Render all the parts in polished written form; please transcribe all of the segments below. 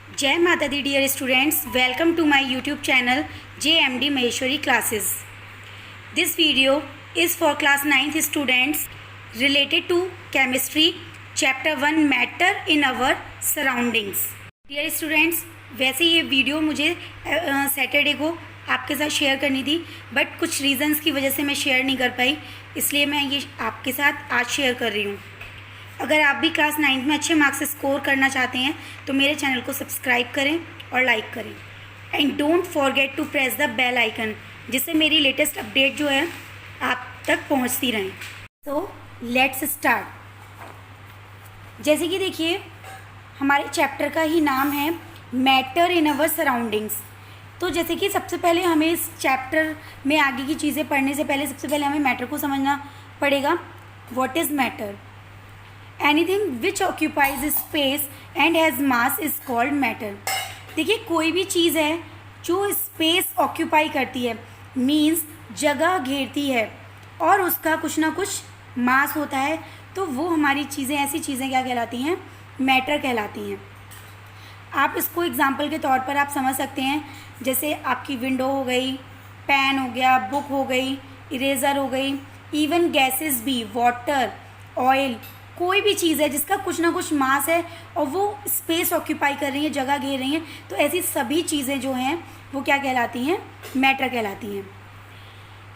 जय माता दी dear students, welcome to my YouTube channel JMD Maheshwari classes. This video is for class 9th students related to chemistry chapter 1 matter in our surroundings. Dear students, वैसे ये video मुझे Saturday को आपके साथ share करनी थी, बट कुछ reasons की वजह से मैं शेयर नहीं कर पाई, इसलिए मैं ये आपके साथ आज शेयर कर रही हूँ. अगर आप भी क्लास 9th में अच्छे मार्क्स स्कोर करना चाहते हैं तो मेरे चैनल को सब्सक्राइब करें और लाइक करें. And don't forget to press the bell icon, जिससे मेरी लेटेस्ट अपडेट जो है आप तक पहुंचती रहें. So let's start. जैसे कि देखिए, हमारे चैप्टर का ही नाम है मैटर इन अवर सराउंडिंग्स. तो जैसे कि सबसे पहले हमें इस चैप्टर में आगे की चीज़ें पढ़ने से पहले सबसे पहले हमें मैटर को समझना पड़ेगा. What is matter? Anything which occupies space and has mass is called matter. देखिए, कोई भी चीज़ है जो स्पेस ऑक्यूपाई करती है, मीन्स जगह घेरती है, और उसका कुछ ना कुछ मास होता है, तो वो हमारी चीज़ें, ऐसी चीज़ें क्या कहलाती हैं? मैटर कहलाती हैं. आप इसको एग्जाम्पल के तौर पर आप समझ सकते हैं. जैसे आपकी विंडो हो गई, पेन हो गया, बुक हो गई, इरेज़र हो गई, इवन गैसेस भी, वाटर, ऑयल, कोई भी चीज़ है जिसका कुछ ना कुछ मास है और वो स्पेस ऑक्यूपाई कर रही है, जगह घेर रही हैं, तो ऐसी सभी चीज़ें जो हैं वो क्या कहलाती हैं? मैटर कहलाती हैं.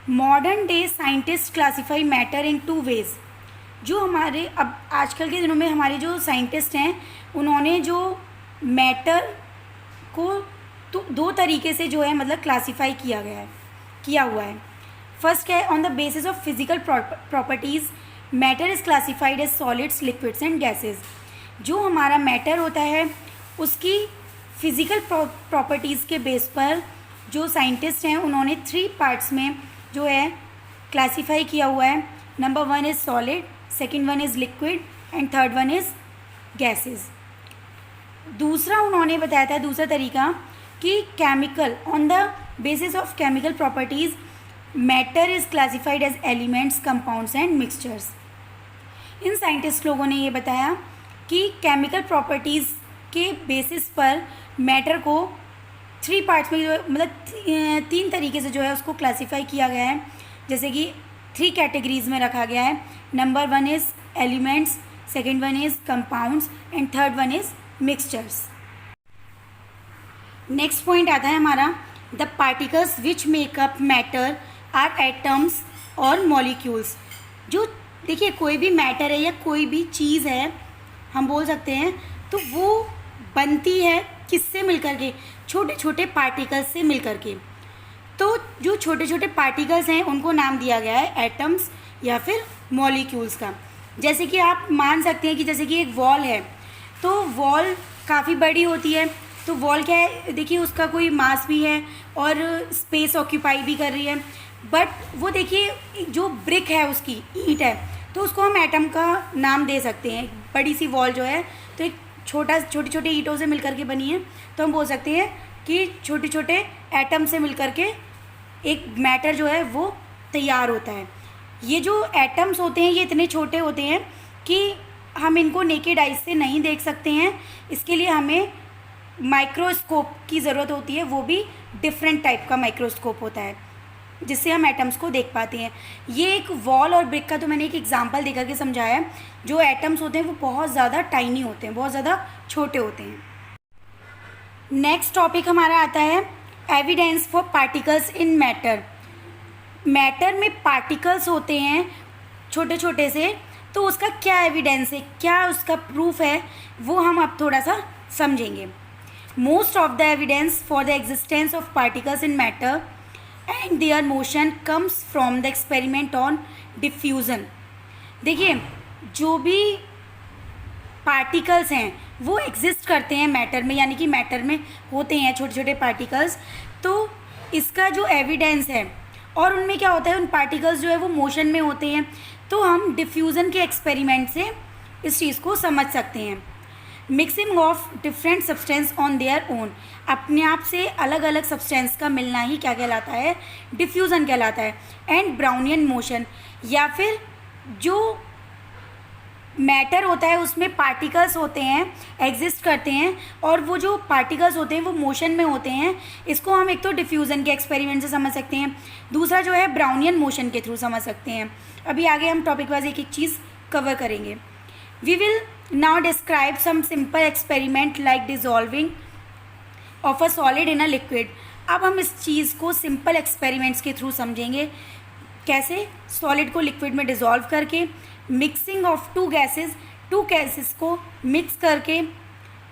Modern day scientist classify matter in 2 ways. जो हमारे अब आजकल के दिनों में हमारे जो साइंटिस्ट हैं, उन्होंने जो मैटर को तो 2 तरीके से जो है मतलब क्लासीफाई किया हुआ है. फर्स्ट है on the basis of physical properties. Matter is classified as solids, liquids and gases. जो हमारा मैटर होता है उसकी फिज़िकल प्रॉपर्टीज़ के बेस पर जो साइंटिस्ट हैं उन्होंने 3 पार्ट्स में जो है क्लासीफाई किया हुआ है. Number 1 is solid, second 1 is liquid and third 1 is gases. दूसरा उन्होंने बताया था, दूसरा तरीका, कि chemical, on the basis of chemical properties matter is classified as elements, compounds and mixtures. इन साइंटिस्ट लोगों ने ये बताया कि केमिकल प्रॉपर्टीज़ के बेसिस पर मैटर को 3 पार्ट्स में मतलब 3 तरीके से जो है उसको क्लासीफाई किया गया है. जैसे कि 3 कैटेगरीज में रखा गया है. Number 1 is elements, second 1 is compounds and third 1 is mixtures. Next point आता है हमारा, the particles which make up matter are atoms और मॉलिक्यूल्स. जो देखिए, कोई भी मैटर है या कोई भी चीज़ है, हम बोल सकते हैं, तो वो बनती है किससे मिलकर के? छोटे छोटे पार्टिकल्स से मिलकर के. तो जो छोटे छोटे पार्टिकल्स हैं उनको नाम दिया गया है एटम्स या फिर मॉलिक्यूल्स का. जैसे कि आप मान सकते हैं कि जैसे कि एक वॉल है, तो वॉल काफ़ी बड़ी होती है, तो वॉल क्या है, देखिए उसका कोई मास भी है और स्पेस ऑक्यूपाई भी कर रही है. बट वो देखिए जो ब्रिक है, उसकी ईंट है, तो उसको हम एटम का नाम दे सकते हैं. बड़ी सी वॉल जो है तो एक छोटी छोटी ईंटों से मिलकर के बनी है, तो हम बोल सकते हैं कि छोटे छोटे एटम से मिलकर के एक मैटर जो है वो तैयार होता है. ये जो एटम्स होते हैं ये इतने छोटे होते हैं कि हम इनको नेकेड आइज से नहीं देख सकते हैं. इसके लिए हमें माइक्रोस्कोप की ज़रूरत होती है, वो भी डिफरेंट टाइप का माइक्रोस्कोप होता है जिससे हम एटम्स को देख पाते हैं. ये एक वॉल और ब्रिक का तो मैंने एक एग्जांपल देकर के समझाया है. जो एटम्स होते हैं वो बहुत ज़्यादा टाइनी होते हैं, बहुत ज़्यादा छोटे होते हैं. नेक्स्ट टॉपिक हमारा आता है evidence for particles in matter. Matter में पार्टिकल्स होते हैं छोटे छोटे से, तो उसका क्या एविडेंस है, क्या उसका प्रूफ है, वो हम अब थोड़ा सा समझेंगे. Most of the evidence for the existence of particles in matter and there motion comes from the experiment on diffusion. देखिए, जो भी पार्टिकल्स हैं वो एग्जिस्ट करते हैं मैटर में, यानी कि मैटर में होते हैं छोटे छोटे पार्टिकल्स. तो इसका जो एविडेंस है, और उनमें क्या होता है, उन पार्टिकल्स जो है वो मोशन में होते हैं, तो हम डिफ्यूज़न के एक्सपेरिमेंट से इस चीज़ को समझ सकते हैं. Mixing of different substance on their own. अपने आप से अलग अलग सब्सटेंस का मिलना ही क्या कहलाता है? डिफ्यूज़न कहलाता है. एंड ब्राउनियन मोशन, या फिर जो मैटर होता है उसमें पार्टिकल्स होते हैं, एग्जिस्ट करते हैं, और वो जो पार्टिकल्स होते हैं वो मोशन में होते हैं। इसको हम एक तो डिफ्यूज़न के एक्सपेरिमेंट से समझ सकते हैं, दूसरा जो है ब्राउनियन मोशन के थ्रू समझ सकते हैं। अभी आगे हम टॉपिक वाइज एक एक चीज़ कवर करेंगे। We will now describe some simple experiment like dissolving of a solid in a liquid. अब हम इस चीज़ को सिंपल एक्सपेरिमेंट्स के थ्रू समझेंगे, कैसे सॉलिड को लिक्विड में डिज़ोल्व करके, मिक्सिंग ऑफ टू गैसेस को मिक्स करके,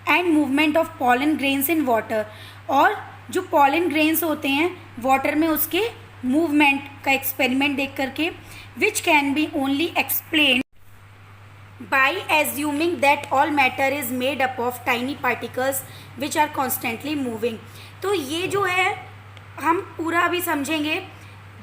and movement of pollen grains in water, और जो पॉलन ग्रेन्स होते हैं वाटर में उसके मूवमेंट का एक्सपेरिमेंट देख करके, which can be only explain by assuming that all matter is made up of tiny particles which are constantly moving। तो ये जो है हम पूरा अभी समझेंगे,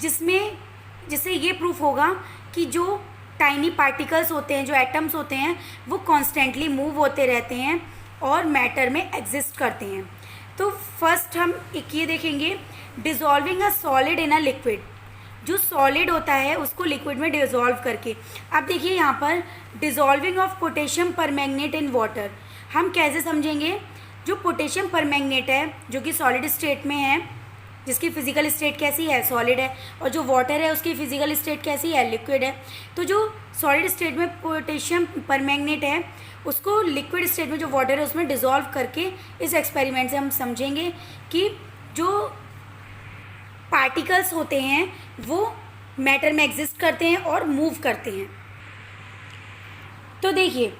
जिससे ये प्रूफ होगा कि जो टाइनी पार्टिकल्स होते हैं, जो एटम्स होते हैं, वो कॉन्स्टेंटली मूव होते रहते हैं और मैटर में एग्जिस्ट करते हैं। तो फर्स्ट हम एक ये देखेंगे, dissolving a solid in a liquid. जो सॉलिड होता है उसको लिक्विड में डिज़ोल्व करके। अब देखिए यहाँ पर dissolving of potassium permanganate in water, हम कैसे समझेंगे? जो पोटेशियम परमैंगनेट है जो कि सॉलिड स्टेट में है, जिसकी फिजिकल स्टेट कैसी है? सॉलिड है, और जो वाटर है उसकी फिजिकल स्टेट कैसी है? लिक्विड है। तो जो सॉलिड स्टेट में पोटेशियम परमैंगनेट है उसको लिक्विड स्टेट में जो वाटर है उसमें डिज़ोल्व करके, इस एक्सपेरिमेंट से हम समझेंगे कि जो पार्टिकल्स होते हैं वो मैटर में एग्जिस्ट करते हैं और मूव करते हैं। तो देखिए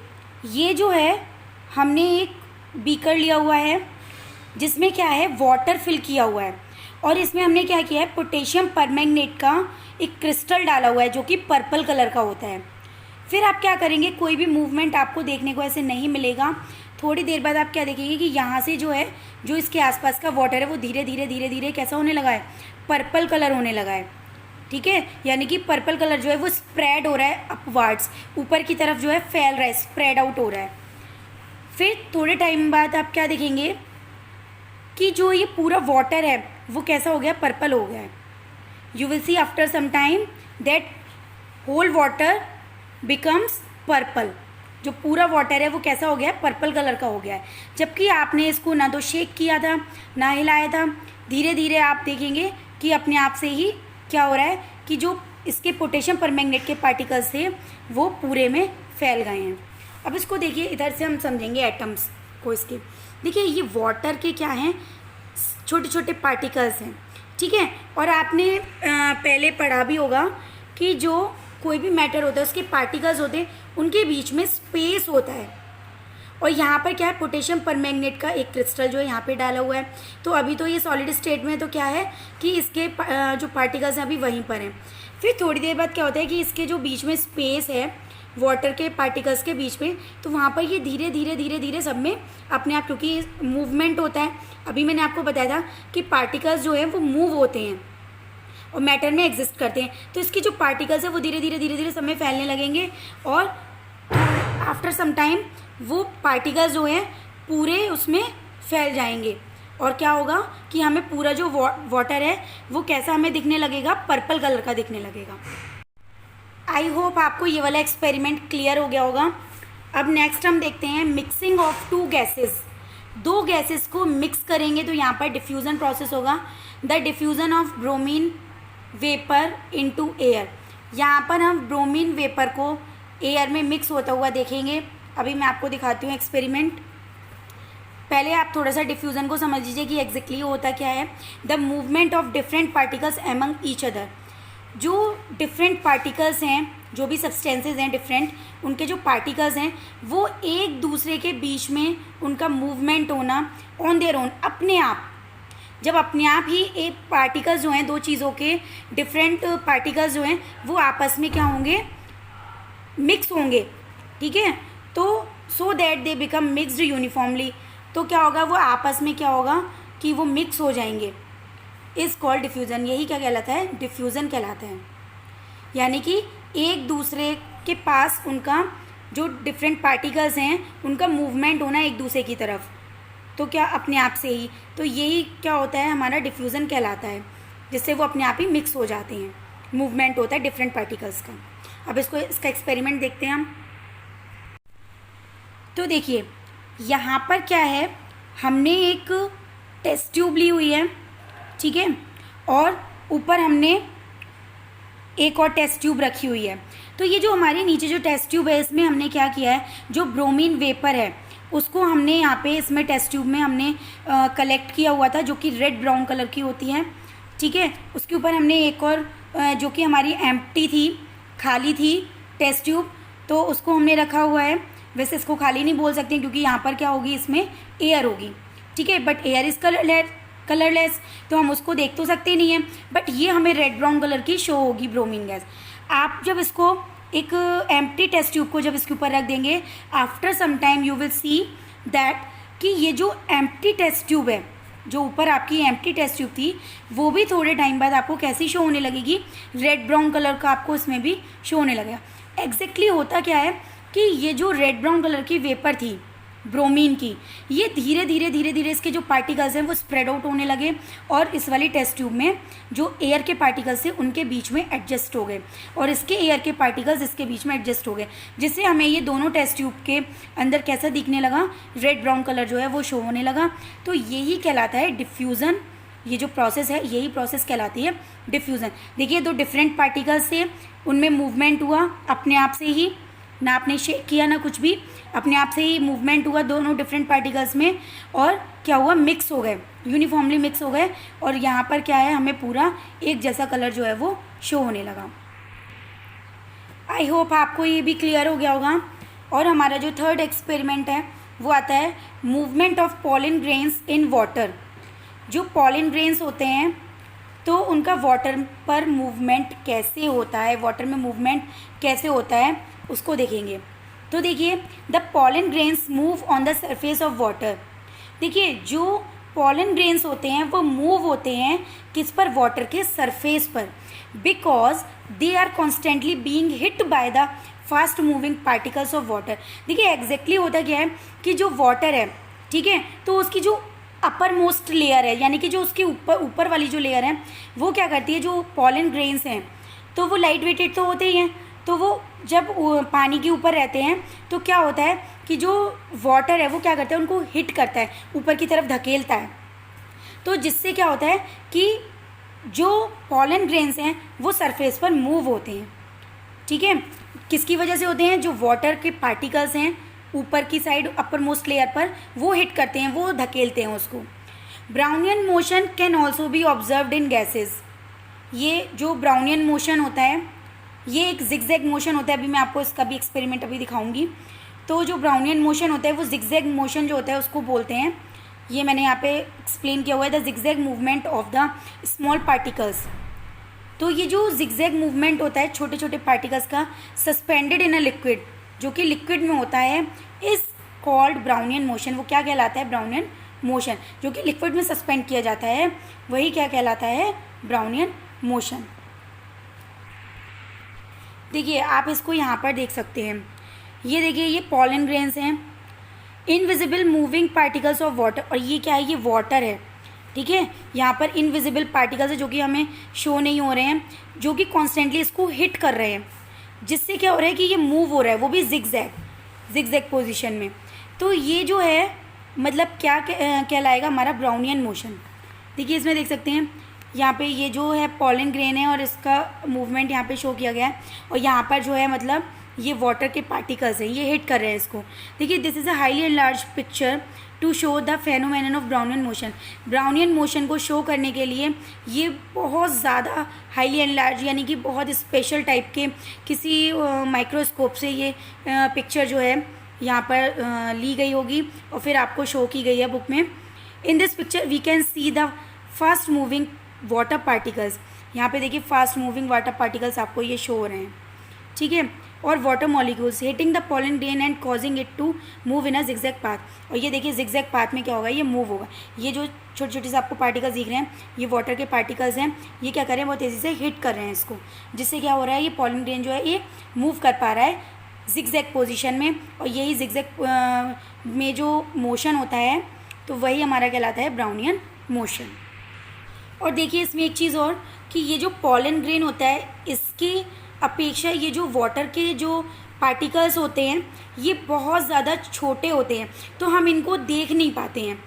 ये जो है हमने एक बीकर लिया हुआ है जिसमें क्या है, वाटर फिल किया हुआ है, और इसमें हमने क्या किया है, पोटेशियम परमैंगनेट का एक क्रिस्टल डाला हुआ है जो कि पर्पल कलर का होता है। फिर आप क्या करेंगे, कोई भी मूवमेंट आपको देखने को ऐसे नहीं मिलेगा। थोड़ी देर बाद आप क्या देखेंगे कि यहाँ से जो है, जो इसके आसपास का वाटर है वो धीरे धीरे धीरे धीरे कैसा होने लगा है? पर्पल कलर होने लगा है। ठीक है, यानी कि पर्पल कलर जो है वो स्प्रेड हो रहा है अपवर्ड्स, ऊपर की तरफ जो है फैल रहा है, स्प्रेड आउट हो रहा है। फिर थोड़े टाइम बाद आप क्या देखेंगे कि जो ये पूरा वाटर है वो कैसा हो गया? पर्पल हो गया है। You will see after some time that whole water becomes purple. जो पूरा वाटर है वो कैसा हो गया है? पर्पल कलर का हो गया है। जबकि आपने इसको ना तो शेक किया था ना हिलाया था, धीरे धीरे आप देखेंगे कि अपने आप से ही क्या हो रहा है कि जो इसके पोटेशियम परमैंगनेट के पार्टिकल्स थे वो पूरे में फैल गए हैं। अब इसको देखिए, इधर से हम समझेंगे एटम्स को इसके। देखिए ये वाटर के क्या हैं? छोटे छोटे पार्टिकल्स हैं। ठीक है, और आपने पहले पढ़ा भी होगा कि जो कोई भी मैटर होता है उसके पार्टिकल्स होते हैं, उनके बीच में स्पेस होता है। और यहाँ पर क्या है, पोटेशियम परमैंगनेट का एक क्रिस्टल जो है यहाँ पे डाला हुआ है। तो अभी तो ये सॉलिड स्टेट में, तो क्या है कि इसके जो पार्टिकल्स हैं अभी वहीं पर हैं। फिर थोड़ी देर बाद क्या होता है कि इसके जो बीच में स्पेस है वाटर के पार्टिकल्स के बीच में, तो वहाँ पर ये धीरे धीरे धीरे धीरे सब में अपने आप, क्योंकि मूवमेंट होता है, अभी मैंने आपको बताया था कि पार्टिकल्स जो हैं वो मूव होते हैं और मैटर में एग्जिस्ट करते हैं। तो इसकी जो पार्टिकल्स है वो धीरे धीरे धीरे धीरे सब में फैलने लगेंगे, और आफ्टर सम टाइम वो पार्टिकल्स जो हैं पूरे उसमें फैल जाएंगे। और क्या होगा कि हमें पूरा जो वाटर है वो कैसा हमें दिखने लगेगा? पर्पल कलर का दिखने लगेगा। आई होप आपको ये वाला एक्सपेरिमेंट क्लियर हो गया होगा। अब नेक्स्ट हम देखते हैं मिक्सिंग ऑफ टू गैसेस। दो गैसेस को मिक्स करेंगे तो यहाँ पर डिफ्यूज़न प्रोसेस होगा, the diffusion of bromine vapour into air. यहाँ पर हम ब्रोमीन वेपर को एयर में मिक्स होता हुआ देखेंगे। अभी मैं आपको दिखाती हूँ एक्सपेरिमेंट। पहले आप थोड़ा सा डिफ्यूज़न को समझ लीजिए कि एग्जैक्टली होता क्या है। The movement of different particles among each other. जो डिफरेंट पार्टिकल्स हैं, जो भी सब्सटेंसेज हैं डिफरेंट, उनके जो पार्टिकल्स हैं वो एक दूसरे के बीच में उनका मूवमेंट होना ऑन देयर ओन, अपने आप। जब अपने आप ही एक पार्टिकल्स जो हैं, दो चीज़ों के डिफरेंट पार्टिकल्स जो हैं वो आपस में क्या होंगे? मिक्स होंगे। ठीक है, तो so that they become mixed uniformly. तो क्या होगा, वो आपस में क्या होगा कि वो मिक्स हो जाएंगे। Is called diffusion. यही क्या कहलाता है? डिफ्यूज़न कहलाता है। यानी कि एक दूसरे के पास उनका जो डिफरेंट पार्टिकल्स हैं उनका मूवमेंट होना एक दूसरे की तरफ, तो क्या अपने आप से ही। तो यही क्या होता है, हमारा डिफ्यूज़न कहलाता है, जिससे वो अपने आप ही मिक्स हो जाते हैं, मूवमेंट होता है डिफरेंट पार्टिकल्स का। अब इसका एक्सपेरिमेंट देखते हैं हम। तो देखिए यहाँ पर क्या है, हमने एक टेस्ट ट्यूब ली हुई है, ठीक है, और ऊपर हमने एक और टेस्ट ट्यूब रखी हुई है। तो ये जो हमारे नीचे जो टेस्ट ट्यूब है, इसमें हमने क्या किया है, जो ब्रोमीन वेपर है उसको हमने यहाँ पे इसमें टेस्ट ट्यूब में हमने कलेक्ट किया हुआ था, जो कि रेड ब्राउन कलर की होती है, ठीक है। उसके ऊपर हमने एक और जो कि हमारी एम्प्टी थी, खाली थी टेस्ट ट्यूब, तो उसको हमने रखा हुआ है। वैसे इसको खाली नहीं बोल सकते क्योंकि यहाँ पर क्या होगी, इसमें एयर होगी, ठीक है, बट एयर इज़ कलरलेस, तो हम उसको देख तो सकते नहीं हैं, बट ये हमें रेड ब्राउन कलर की शो होगी ब्रोमीन गैस। आप जब इसको एक एम्प्टी टेस्ट ट्यूब को जब इसके ऊपर रख देंगे, after some time you will see that कि ये जो एम्प्टी टेस्ट ट्यूब है, जो ऊपर आपकी एम्प्टी टेस्ट ट्यूब थी, वो भी थोड़े टाइम बाद आपको कैसी शो होने लगेगी, रेड ब्राउन कलर का आपको इसमें भी शो होने लगेगा। एग्जैक्टली होता क्या है कि ये जो रेड ब्राउन कलर की वेपर थी ब्रोमीन की, ये धीरे धीरे इसके जो पार्टिकल्स हैं वो स्प्रेड आउट होने लगे और इस वाली टेस्ट ट्यूब में जो एयर के पार्टिकल्स थे उनके बीच में एडजस्ट हो गए और इसके एयर के पार्टिकल्स इसके बीच में एडजस्ट हो गए, जिससे हमें ये दोनों टेस्ट ट्यूब के अंदर कैसा दिखने लगा, रेड ब्राउन कलर जो है वो शो होने लगा। तो यही कहलाता है डिफ्यूज़न। ये जो प्रोसेस है, यही प्रोसेस कहलाती है डिफ्यूज़न। देखिए दो डिफरेंट पार्टिकल्स थे, उनमें मूवमेंट हुआ अपने आप से ही, ना आपने शेक किया ना कुछ भी, अपने आप से ही मूवमेंट हुआ दोनों डिफरेंट पार्टिकल्स में, और क्या हुआ, मिक्स हो गए, यूनिफॉर्मली मिक्स हो गए, और यहाँ पर क्या है, हमें पूरा एक जैसा कलर जो है वो शो होने लगा। आई होप आपको ये भी क्लियर हो गया होगा। और हमारा जो थर्ड एक्सपेरिमेंट है वो आता है movement of pollen grains in water. जो पॉलन ग्रेन्स होते हैं तो उनका वाटर पर मूवमेंट कैसे होता है, वाटर में मूवमेंट कैसे होता है उसको देखेंगे। तो देखिए the pollen grains move on the surface of water. देखिए जो पॉलन ग्रेन्स होते हैं वो मूव होते हैं किस पर, वाटर के सरफेस पर, because they are constantly being hit by the fast moving particles of water. देखिए एग्जैक्टली होता क्या है कि जो वाटर है, ठीक है, तो उसकी जो अपर मोस्ट लेयर है, यानी कि जो उसके ऊपर वाली जो लेयर है वो क्या करती है, जो पॉलन ग्रेन्स हैं तो वो लाइट वेटेड तो होते ही हैं, तो वो जब पानी के ऊपर रहते हैं तो क्या होता है कि जो वाटर है वो क्या करता है, उनको हिट करता है, ऊपर की तरफ धकेलता है, तो जिससे क्या होता है कि जो पॉलन ग्रेन्स हैं वो सरफेस पर मूव होते हैं, ठीक है। किसकी वजह से होते हैं, जो वाटर के पार्टिकल्स हैं ऊपर की साइड अपर मोस्ट लेयर पर वो हिट करते हैं, वो धकेलते हैं उसको। Brownian motion can also be observed in gases. ये जो ब्राउनियन मोशन होता है ये एक जिगजैग मोशन होता है, अभी मैं आपको इसका भी एक्सपेरिमेंट अभी दिखाऊंगी। तो जो ब्राउनियन मोशन होता है वो जिगजैग मोशन जो होता है उसको बोलते हैं, ये मैंने यहाँ पे एक्सप्लेन किया हुआ है, the zigzag movement of the small particles. तो ये जो जिगजैग मूवमेंट होता है छोटे छोटे पार्टिकल्स का सस्पेंडेड इन अ लिक्विड, जो कि लिक्विड में होता है, इज कॉल्ड ब्राउनियन मोशन। वो क्या कहलाता है, ब्राउनियन मोशन। जो कि लिक्विड में सस्पेंड किया जाता है वही क्या कहलाता है, ब्राउनियन मोशन। देखिए आप इसको यहाँ पर देख सकते हैं, ये देखिए ये पॉलन ग्रेन्स हैं, invisible moving particles of water, और ये क्या है, ये वाटर है, ठीक है। यहाँ पर इनविजिबल पार्टिकल्स है जो कि हमें शो नहीं हो रहे हैं, जो कि कॉन्स्टेंटली इसको हिट कर रहे हैं, जिससे क्या हो रहा है कि ये मूव हो रहा है, वो भी जिगजैग पोजीशन में। तो ये जो है मतलब क्या कहलाएगा, हमारा ब्राउनियन मोशन। देखिए इसमें देख सकते हैं यहाँ पे ये जो है पॉलन ग्रेन है और इसका मूवमेंट यहाँ पे शो किया गया है, और यहाँ पर जो है मतलब ये वाटर के पार्टिकल्स हैं, ये हिट कर रहे हैं इसको। देखिए this is a highly enlarge picture to show the phenomenon of Brownian motion. Brownian motion को शो करने के लिए ये बहुत ज़्यादा हाईली एनलार्ज यानी कि बहुत स्पेशल टाइप के किसी माइक्रोस्कोप से ये पिक्चर जो है यहाँ पर ली गई होगी और फिर आपको शो की गई है बुक में। In this picture we can see the fast moving water particles. यहाँ पे देखिए फास्ट मूविंग वाटर पार्टिकल्स आपको ये शो हो रहे हैं, ठीक है, और water molecules hitting the pollen grain and causing it to move in a zigzag path. और ये देखिए जिगजैग पाथ में क्या होगा, ये मूव होगा। ये जो छोटे छोटे से आपको पार्टिकल्स दिख रहे हैं ये वाटर के पार्टिकल्स हैं, ये क्या कर रहे हैं, बहुत तेज़ी से हिट कर रहे हैं इसको, जिससे क्या हो रहा है, ये पॉलन ग्रेन जो है ये मूव कर पा रहा है जिगजैग पोजीशन में। और यही जिगजैग में जो मोशन होता है तो वही हमारा कहलाता है ब्राउनियन मोशन। और देखिए इसमें एक चीज़ और कि ये जो पॉलन ग्रेन होता है इसकी अपेक्षा ये जो वाटर के जो पार्टिकल्स होते हैं ये बहुत ज़्यादा छोटे होते हैं, तो हम इनको देख नहीं पाते हैं।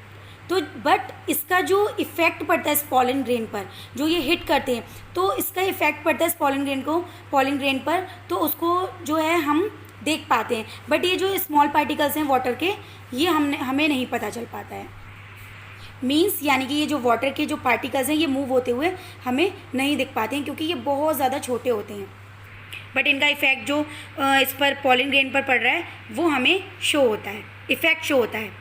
तो बट इसका जो इफ़ेक्ट पड़ता है इस पॉलन ग्रेन पर, जो ये हिट करते हैं, तो इसका इफ़ेक्ट पड़ता है इस पॉलन ग्रेन पर, तो उसको जो है हम देख पाते हैं। बट ये जो स्मॉल पार्टिकल्स हैं वाटर के, ये हमें नहीं पता चल पाता है। मीन्स यानी कि ये जो वाटर के जो पार्टिकल्स हैं ये मूव होते हुए हमें नहीं दिख पाते हैं, क्योंकि ये बहुत ज़्यादा छोटे होते हैं। बट इनका इफ़ेक्ट जो इस पर पॉलन ग्रेन पर पड़ रहा है वो हमें शो होता है, इफ़ेक्ट शो होता है।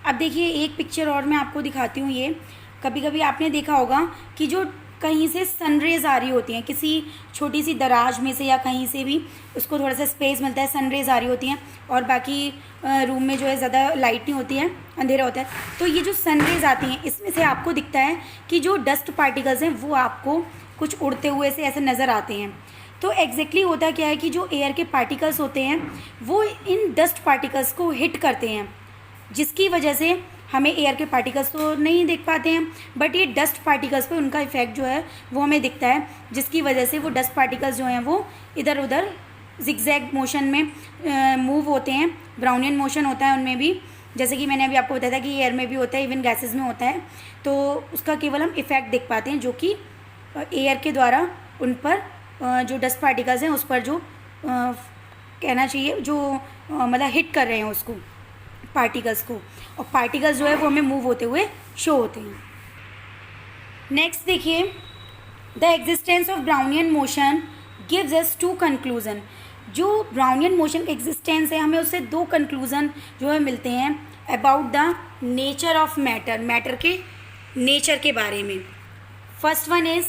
अब देखिए एक पिक्चर और मैं आपको दिखाती हूँ। ये कभी कभी आपने देखा होगा कि जो कहीं से सनरेज आ रही होती हैं, किसी छोटी सी दराज में से या कहीं से भी उसको थोड़ा सा स्पेस मिलता है, सनरेज आ रही होती हैं और बाकी रूम में जो है ज़्यादा लाइट नहीं होती है, अंधेरा होता है। तो ये जो सनरेज आती हैं इसमें से आपको दिखता है कि जो डस्ट पार्टिकल्स हैं वो आपको कुछ उड़ते हुए से ऐसे नज़र आते हैं। तो एग्जैक्टली होता क्या है कि जो एयर के पार्टिकल्स होते हैं वो इन डस्ट पार्टिकल्स को हिट करते हैं, जिसकी वजह से हमें एयर के पार्टिकल्स तो नहीं दिख पाते हैं, बट ये डस्ट पार्टिकल्स पे उनका इफ़ेक्ट जो है वो हमें दिखता है, जिसकी वजह से वो डस्ट पार्टिकल्स जो हैं वो इधर उधर जिगजैग मोशन में मूव होते हैं। ब्राउनियन मोशन होता है उनमें भी, जैसे कि मैंने अभी आपको बताया था कि एयर में भी होता है, इवन गैसेस में होता है। तो उसका केवल हम इफ़ेक्ट देख पाते हैं, जो कि एयर के द्वारा उन पर जो डस्ट पार्टिकल्स हैं उस पर जो कहना चाहिए जो मतलब हिट कर रहे हैं उसको, पार्टिकल्स को, और पार्टिकल्स जो है वो हमें मूव होते हुए शो होते हैं। नेक्स्ट देखिए, the existence of Brownian motion gives us two conclusion. जो ब्राउनियन मोशन का एग्जिस्टेंस है हमें उससे दो कंक्लूजन जो है मिलते हैं about the nature of matter, matter के नेचर के बारे में। First one is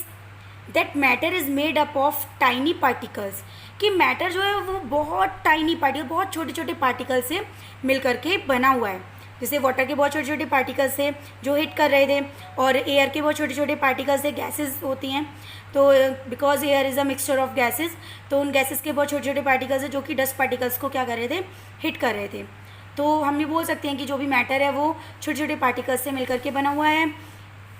that matter is made up of tiny particles, कि मैटर जो है वो बहुत टाइनी पार्टिकल, बहुत छोटे छोटे पार्टिकल से मिल करके बना हुआ है। जैसे वाटर के बहुत छोटे छोटे पार्टिकल्स थे जो हिट कर रहे थे, और एयर के बहुत छोटे छोटे पार्टिकल्स थे, गैसेस होती हैं। तो because air is a mixture of gases, तो उन गैसेस के बहुत छोटे छोटे पार्टिकल्स हैं जो कि डस्ट पार्टिकल्स को क्या कर रहे थे, हिट कर रहे थे। तो हम ये बोल सकते हैं कि जो भी मैटर है वो छोटे छोटे पार्टिकल्स से मिल करके बना हुआ है,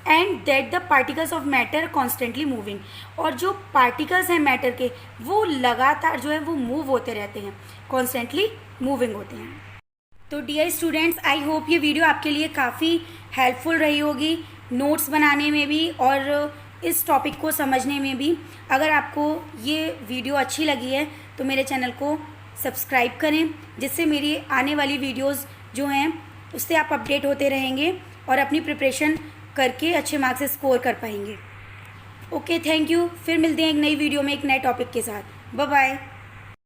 and that the particles of matter constantly moving, और जो पार्टिकल्स हैं मैटर के वो लगातार जो है वो मूव होते रहते हैं, कॉन्स्टेंटली मूविंग होते हैं। तो डियर स्टूडेंट्स, आई होप ये वीडियो आपके लिए काफ़ी हेल्पफुल रही होगी नोट्स बनाने में भी और इस टॉपिक को समझने में भी। अगर आपको ये वीडियो अच्छी लगी है तो मेरे चैनल को सब्सक्राइब करें, जिससे मेरी आने वाली वीडियोस जो हैं उससे आप अपडेट होते रहेंगे और अपनी प्रिपरेशन करके अच्छे मार्क्स स्कोर कर पाएंगे। Okay, thank you. फिर मिलते हैं एक नई वीडियो में एक नए टॉपिक के साथ। Bye bye.